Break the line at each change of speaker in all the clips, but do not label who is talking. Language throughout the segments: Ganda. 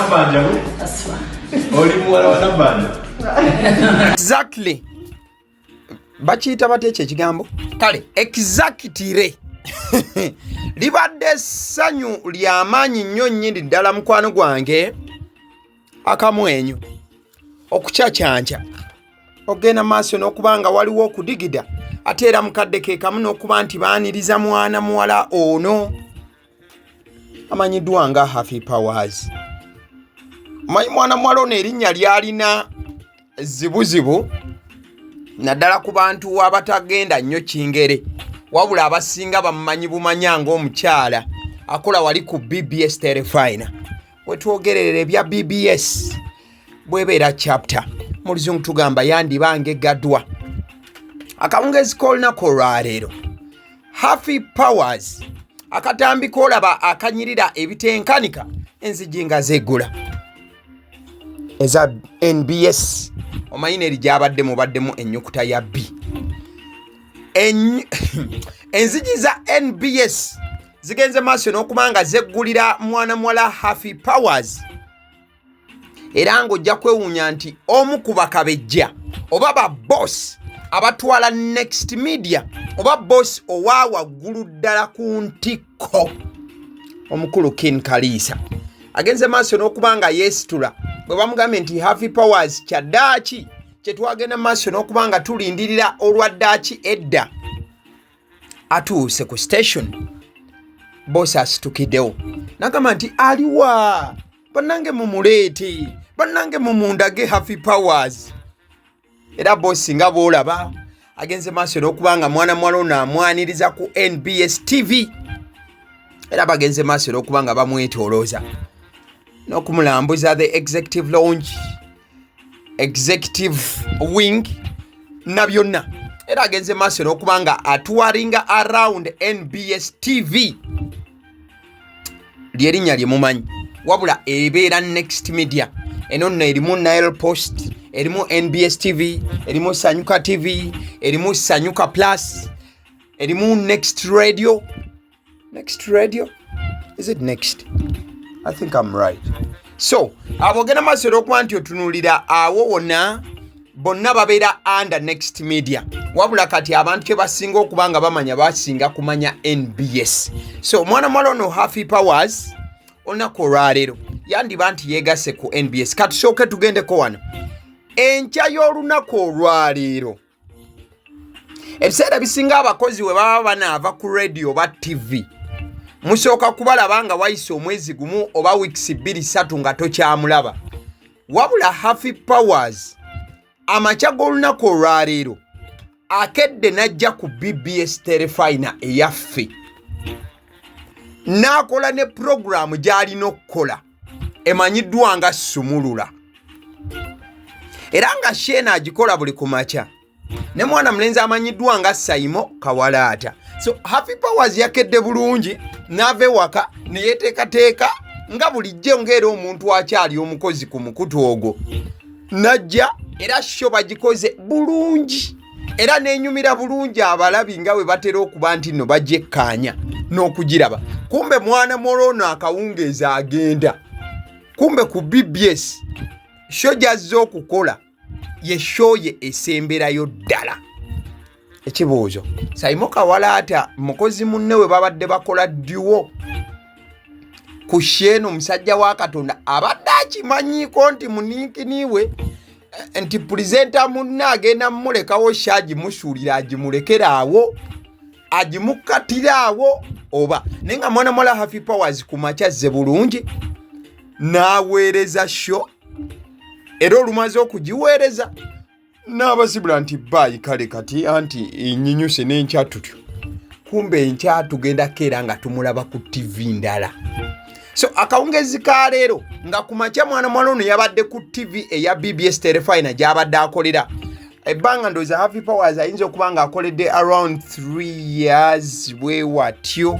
Nabanja we?
Aswa.
Oli muwala wa Nabanja.
Exactly. Bakiyita bateche ekigambo. Kale, exactly. Libadde ssanyu ly'amaanyi nnyo nnyini ddala mukwano gwange akamwenyu okucacanca ogenda maaso n'okuba nga waliwo okudigida ate era mukadde ke kamu n'okuba nti baaniriza mwana muwala ono amanyiddwa nga Haffy Powers. Manyi mwana muwala ono erinnya lyalina zibuzibu naddala ku bantu abatagenda nnyo kingere wabula abasinga bamumanyi bumanya ng'omukyala akola wali ku BBS Telefina. Wetwogerera ebya BBS bwebeera chapter mu luzungu tugamba yandibanga eggaddwa. Akawungezi k'olunaku olwaleero Haffy Powers akatambi koolaba akanyirira ebitenkanika enzigi nga zeggula eza NBS omanyi neeri gyabadde mubaddemu ennyukuta ya B. Enzigi za NBS zigenze maaso n'okuba nga zeggulira mwana muwala Haffy Powers era ng'ojja kwewuunya nti omu ku bakabejja oba ba boss abatwala Next Media oba boss owa waggulu ddala ku ntikko omukulu Ken Kaliisa agenze maaso n'okuba nga yeesitula bwe bamugambye nti Haffy Powers kyaddaaki kye twagenda maaso n'okuba nga tulindirira olwaddaaki edda atuuse ku station boss asitukiddewo nagamba nti aliwa bannange mumuleete bannange mumundage Haffy Powers era boss nga boolaba agenze maaso n'okuba nga mwana muwala ono amwaniriza ku NBS TV era bagenze maaso n'okuba nga bamwetoolooza n'okumulambuza the executive lounge executive wing na byonna era agenze maaso n'okuba nga atuwaringa around NBS TV lyerinnya lye mumanyi wabula ebeera Next Media eno nno erimu Nile Post erimu NBS TV erimu Sanyuka TV erimu Sanyuka Plus erimu Next Radio. Is it Next? I think I'm right. So abogenda maaso n'okuba nti otunulira awo wonna bonna babeera under Next Media wabula kati abantu ke basinga okuba nga bamanya basinga kumanya NBS. So mwana muwala ono Haffy Powers olunaku olwaleero yandiba nti yeegase ku NBS. Katusooke tugendeko wano enkya y'olunaku olwaleero ebiseera bisinga abakozi we baba banaava ku radio oba TV musooka kubalaba nga wayise omwezi gumu oba weeks 2-3 nga tokyamulaba wabula Haffy Powers amakya g'olunaku olwaleero akedde n'ajja ku BBS Telefina eyaffe n'akola ne puroguramu gy'alina okukola emanyiddwa nga Sumulula era nga Sheena agikola buli ku makya ne mwana mulenzi amanyiddwa nga Saymore Kawalaata. So Haffy Powers yakedde bulungi n'ava ewaka ne yeeteekateeka nga bulijjo ng'era omuntu akyali omukozi ku mukutu ogwo najja era sho bagikoze bulungi era nenyumira bulungi abalabi nga we batera okuba nti no bajekkaanya n'okugiraba. Kumbe mwana molono akawungeeza agenda kumbe ku BBS sho gyazze okukola ye show ye esemberayo ddala. Ekibuuzo Saymore Kawalaata mukozi munne we babadde bakola duo ku Sheena omusajja wa Katonda abadde akimanyiiko nti muninkiniwe nti pulezenta munne agenda mmulekawo agimusuulira agimulekerawo agimukatirawo oba naye nga mwana muwala Haffy Powers ku makya zze bulungi n'aweereza sho era olumaze okugiweereza n'abasibula nti baayi kale kati anti enyinyuse n'enkya tutyo kumbe enkya tugendako era nga tumulaba ku TV ndala. So akawungezi ka leero nga ku makya mwana muwala ono yabadde ku TV eya BBS Telefina gy'abadde akolera ebbanga ndooza Haffy Powers ayinza okuba nga akoledde around 3 years bwewatyo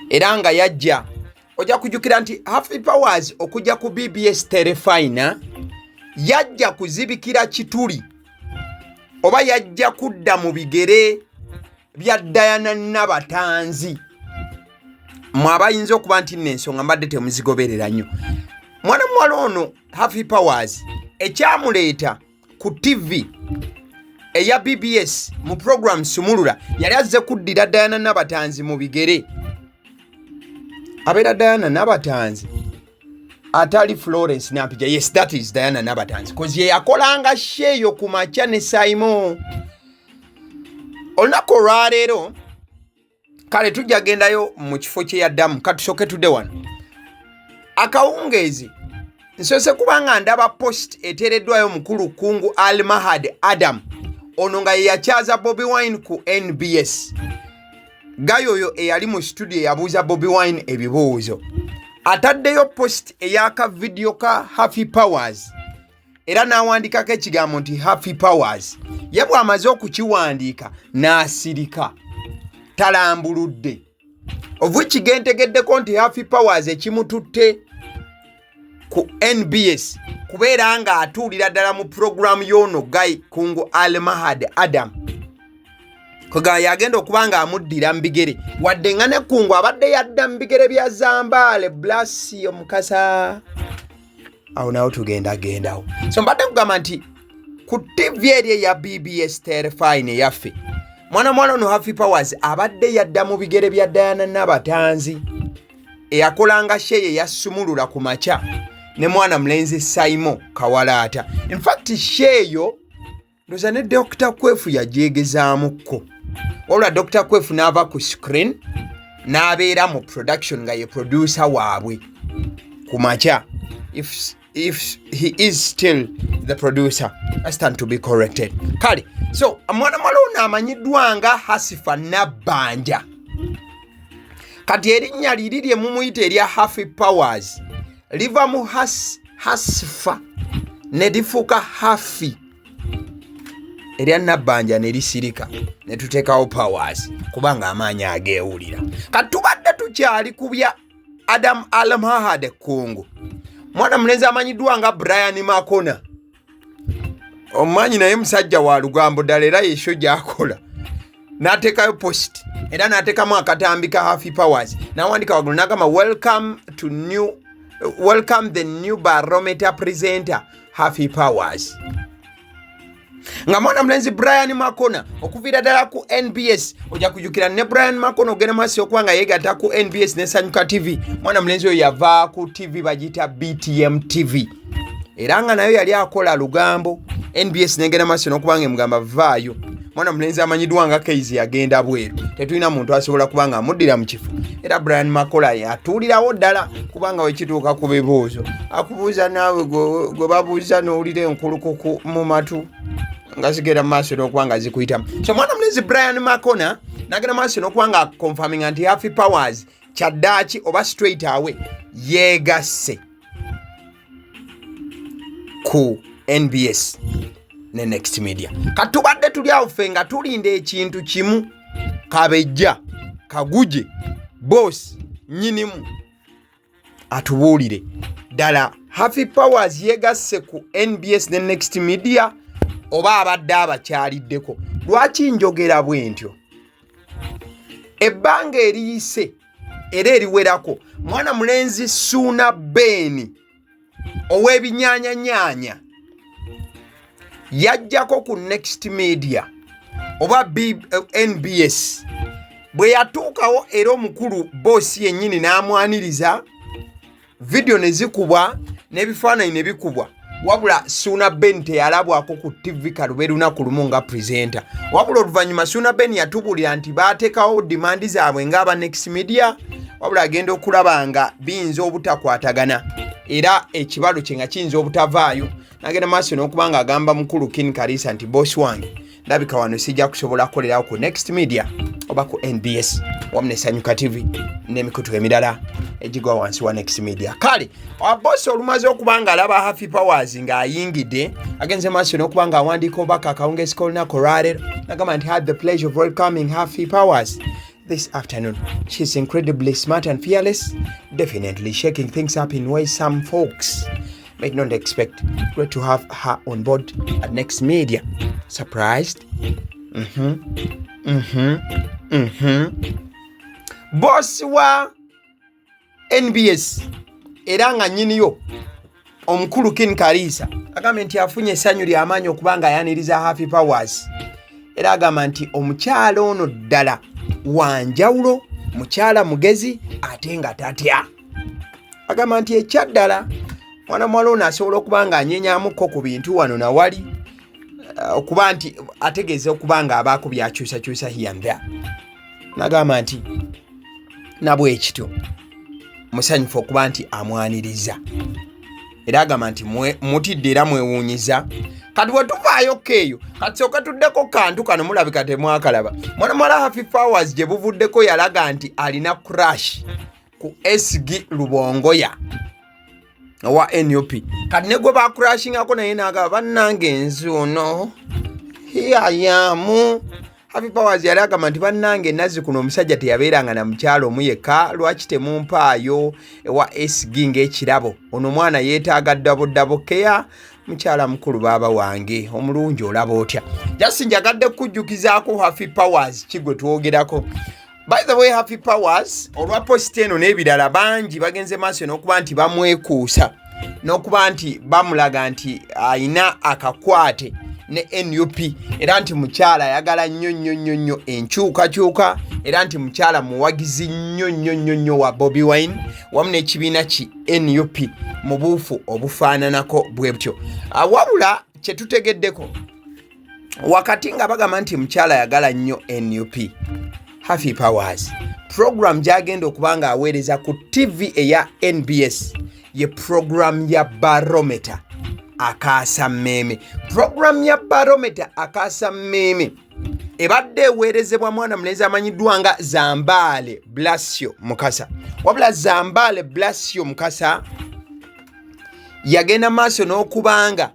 era nga yajja ojja kujjukira nti Haffy Powers okujja ku BBS Telefina yajja kuzibikira kituli oba yajja kudda mu bigere bya Diana Nabatanzi mwabayinza okuba nti n'ensonga mbadde temuzigoberera nnyo mwana muwala ono Haffy Powers ekyamuleeta ku TV eya BBS mu program Sumulula yali azze kuddira Diana Nabatanzi mu bigere. Abeera Diana Nabatanzi atali Florence Nampija. Yes, that is Diana Nabatanzi, because ye yakolanga sheeyo ku makya ne Saymore. Olunaku olwaleero kale tujja gendayo mu kifo kye yaddamu, katusooke tudde wano. Akawungeezi nsoose kubanga ndaba post eteereddwayo mukulu kungu Al-Mahad Adam ono nga ye yakyaza Bobi Wine ku NBS. Gayo oyo eyali mu studio yabuuza Bobi Wine ebibuuzo. Ataddeyo post eyaka video ka Haffy Powers era n'awandikako ekigambo nti Haffy Powers. Ye bw'amaze okukiwandiika n'asirika talambuludde, obwiki gentegeddeko nti Haffy Powers ekimututte ku NBS kubeera nga atuulira ddala mu programu y'ono Guy Kungu Al-Mahad Adam kwega yagenda okuba nga amuddira mu bigere, wadde nga ne Kungu abadde yadda mu bigere bya Zambali Blasi omukasa. Awo nawo tugendagendawo. So mbadde kugamba nti ku TV eri ya BBS Terrifying eyaffe mwana ono Haffy Powers abadde yadda mu bigere bya Diana Nabatanzi eyakolanga sheye ya Sumulula ku makya ne mwana mulenzi Saymore Kawalaata. In fact sheeyo ndoza ne Dr. Kwefu yagyegezaamuko. Olwa Dr. Kwefu n'ava ku screen n'abeera mu production nga ye producer waabwe ku makya. If he is still the producer, I stand to be corrected. Kale, so mwana ono amanyiddwa nga Hasifa Nabbanja. Kati erinnya liri lye mumuyita erya Haffy Powers liva mu Hasifa ne lifuuka Haffy. Erya Nabbanja ne lisirika ne tuteekawo Powers kubanga amaanyi ageewulira. Kati tubadde tukyali ku bya Adam Al-Mahad Kungu. Mwana mulenzi amanyiddwa nga Brian Makona. Omanyi naye musajja wa lugambo ddala era yesho gy'akola. N'ateekayo post era n'ateekamu akatambi ka Haffy Powers n'awandika waggulu n'agamba welcome the new barometer presenter Haffy Powers. Nga mwana mulenzi Brian Makona okuviira ddala ku NBS ojja kujjukira ne Brian Makona ogenda maaso okuba nga yeegatta ku NBS ne Sanyuka TV. Mwana mulenzi oyo yava ku TV bagiyita BTM TV era nga nayo yali akola lugambo. NBS negenda maaso n'okuba nga emugamba vaayo. Mwana mulenzi amanyiddwa nga Keizi yagenda bweru, tetulina muntu asobola kuba nga amuddira mu kifo. Era Brian Makona yatuulirawo ddala kubanga wekituuka ku bibuuzo akubuuza naawe gwe babuuza n'owulira enkulukuku mu matu nga zigenda maaso n'okuba nga zikuyitamu. So mwana mulenzi Brian Makona n'agenda maaso n'okuba nga confirming nti Haffy Powers kyaddaaki oba straight away yeegasse ku NBS ne Next Media. Katubadde tuli awo ffe nga tulinda ekintu kimu, kabejja kaguje boss nyinimu atubuulire ddala Haffy Powers yeegasse ku NBS ne Next Media oba abadde abakyaliddeko. Lwaki njogera bwe ntyo? Ebbanga eriyise era eriwerako mwana mulenzi Suuna Beni ow'ebinyaanyanya yajjako ku Next Media oba NBS bwe yatuukawo era omukulu boss yennyini n'amwaniriza, video ne zikubwa n'ebifaananyi ne bikubwa. Wabula Suuna Beni teyalabwako ku TV kalube lunaku lumu nga presenter. Wabula oluvannyuma Suuna Beni yatubuulira nti baateekawo dimandi zaabwe ng'aba Next Media, wabula agenda okulaba nga biyinza obutakwatagana era ekibalo kye nga kiyinza obutavaayo. N'agenda maaso n'okuba nga agamba mukulu King Kalisa nti boss wange ndabika wano sijja kusobola kukolerawo ku Next Media oba ku NBS wamu ne Sanyuka TV n'emikutu emirala egigwa wansi wa Next Media. Kale boss olumaze okuba nga alaba Haffy Powers ng'ayingidde agenze maaso n'okuba nga awandiika obubaka akawungeezi k'olunaku olwaleero n'agamba nti had the pleasure of welcoming Haffy Powers this afternoon. She's incredibly smart and fearless, definitely shaking things up in ways some folks might not expect. Great to have her on board at Next Media. Surprised? Boss wa NBS era nga nyiniyo omukulu Ken Kalisa agamba nti afunye essanyu ly'amaanyi okubanga ayaniriza Happy Powers era agamba nti omukyala ono ddala wanjawulo mukyala mugezi ate nga tatya agamba nti ekyaddala mwana mwala ono asobola okuba nga anyenyaamuko ku bintu wano nawali okuba nti ategeeza okuba nga abaako byakyusakyusa hiyanda nagamba nti nabwe ekityo musanyufu okuba nti amwaniriza era agamba nti mutidde era mwewuunyiza kati bwe tuvaayoko eyo kati soka tuddeko kantu kano mulabika temwakalaba mwana mwala Happy Powers gye buvuddeko yalaga nti alina crash ku SG Lubongoya wa NUP kati ne gwe bakurashingako naye nagaba bannange ensi ono hiyayamu Happy Powers yali agamba nti bannange nazi kuno omusajja teyabeeranga na mukyalo omu yekka lwaki temumpaayo ewa SG ng'ekirabo ono omwana yeetaaga ddabodabo keya mukyala mukulu baaba wange omulungi olaba otya jasi njagadde kujjukizaako Happy Powers kigwe twogerako. By the way, Happy Powers olwa post eno n'ebirala bangi bagenze maaso n'okuba nti bamwekuusa n'okuba nti bamulaga nti ayina akakwate ne NUP era nti mukyala ayagala nnyo enkyukakyuka era nti mukyala muwagizi nnyo wa Bobi Wine wamu n'ekibiina ki NUP mu buufu obufaananako bwe butyo. Wabula kye tutegeddeko wakati nga bagamba nti mukyala ayagala nnyo NUP Happy Powers program gyagenda okubanga aweereza ku TV eya NBS ye program ya Barometer akaasa mmeme. Program ya Barometer akaasa mmeme ebadde eweerezebwa mwana mulenzi amanyiddwa nga Zambali Blasio Mukasa. Wabula Zambali Blasio Mukasa yagenda maaso n'okubanga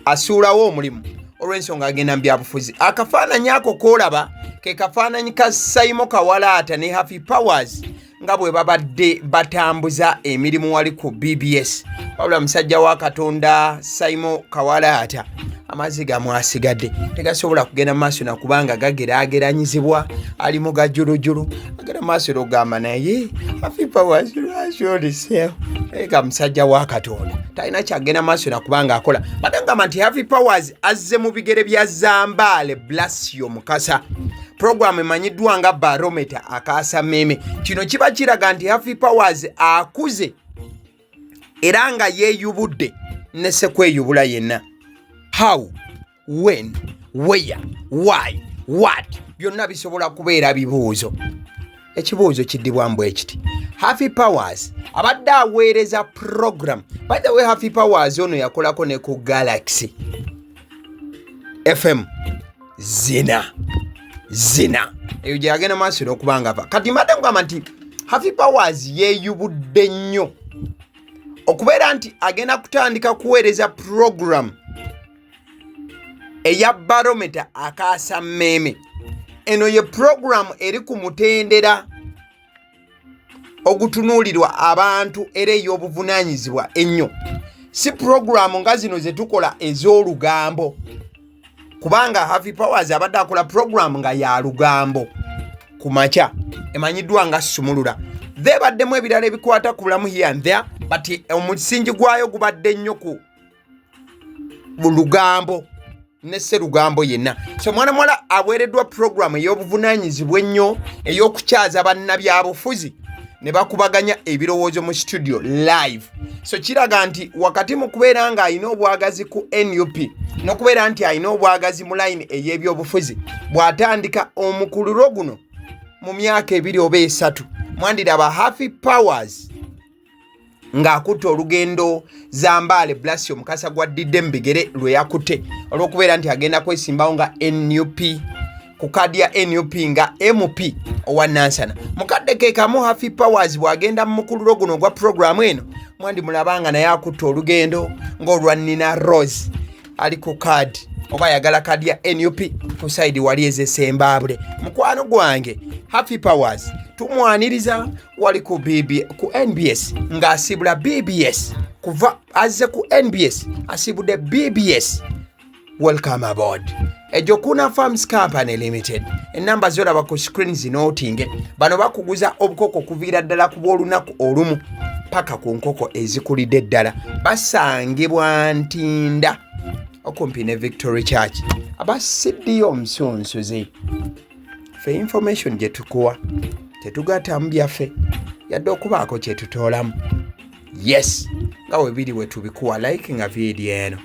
asuulawo omulimu olw'ensonga agenda mu byabufuzi. Akafaananyi ako koolaba ke kafaananyi ka Saymore Kawalaata ne Happy Powers nga bwe babadde batambuza emirimu wali ku BBS. Wabula musajja wa Katonda Saymore Kawalaata Maziga Asigadde tegasobola kugenda maaso na kubanga gageraageranyizibwa ali mu gajulujulu agenda maaso n'ogamba naye Happy Powers lwasoliseewo eka musajja wa Katonda talina kyagenda maaso na kubanga akola. Batangamba nti Happy Powers azze mu bigere bya Zambali Blasio Mukasa. Program emanyiddwa nga Barometer akaasa mmeme. Kino kiba kiraga nti Happy Powers akuze era nga yeeyubudde ne sekweyubula yenna. How, when, where, why, what byonna bisobola kubeera bibuuzo. Ekibuuzo kiddibwa mbwe ekiti. Happy Powers abadde aweereza program. By the way, Happy Powers ono yakolako ne ku Galaxy FM zina eyo gye yagenda maaso n'okubanga ava. Kati mbadde nkugamba nti Happy Powers yeeyubudde nnyo okubeera nti agenda kutandika kuweereza program eya Barometer akaasa mmeme. Eno ye program eri ku mutendera ogutunuulirwa abantu era ey'obuvunaanyizibwa ennyo. Si program nga zino ze tukola ez'olugambo kubanga Happy Powers abadde akola program nga ya lugambo ku makya emanyiddwa nga Sumulula. Baddemu ebirala ebikwata ku bulamu here and there but omusingi gwayo gubadde nnyo ku lugambo ne Sserugambo yenna. So mwana mwala aweereddwa program ey'obuvunaanyizibwa ennyo ey'okukyaza bannabyabufuzi ne bakubaganya ebirowoozo mu studio live. So kiraga nti wakati mu kubeera nga alina obwagazi ku NUP n'okubeera nti alina obwagazi mu line ey'ebyobufuzi bw'atandika omukululo guno mu myaka 2 oba 3 mwandiraba Happy Powers ng'akutte olugendo Zambali Blasio Mukasa gwaddidde mu bigere lwe yakutte olw'okubeera nti agenda kwesimbawo nga NUP ku kadi ya NUP nga MP owa Nansana. Mukadde ke kamu Happy Powers bw'agenda mu mukululo guno gwa program eno mwandi mulabanga naye akutte olugendo ng'olwa Nina Rose ali ku kadi oba yagala kadi ya NUP ku side wali ezesembaabule. Mukwano gwange Happy Powers tumwaniriza wali ku NBS ng'asibula BBS kuva azze ku NBS asibudde BBS. Welcome aboard. Ejokuna Farms Company Limited. Enamba zolaba ku screen zinotinge. Bano bakuguza obukoko kuviira ddala ku bw'olunaku olumu. paka ku nkoko ezikulidde eddala basangibwa Ntinda okumpi ne Victory Church. Abasiddiyo omusunsuzi fe information gye tukuwa tetugatta mu byaffe yadde okubaako kye tutoolamu. Yes, nga we biri we tubikuwa like nga video eno.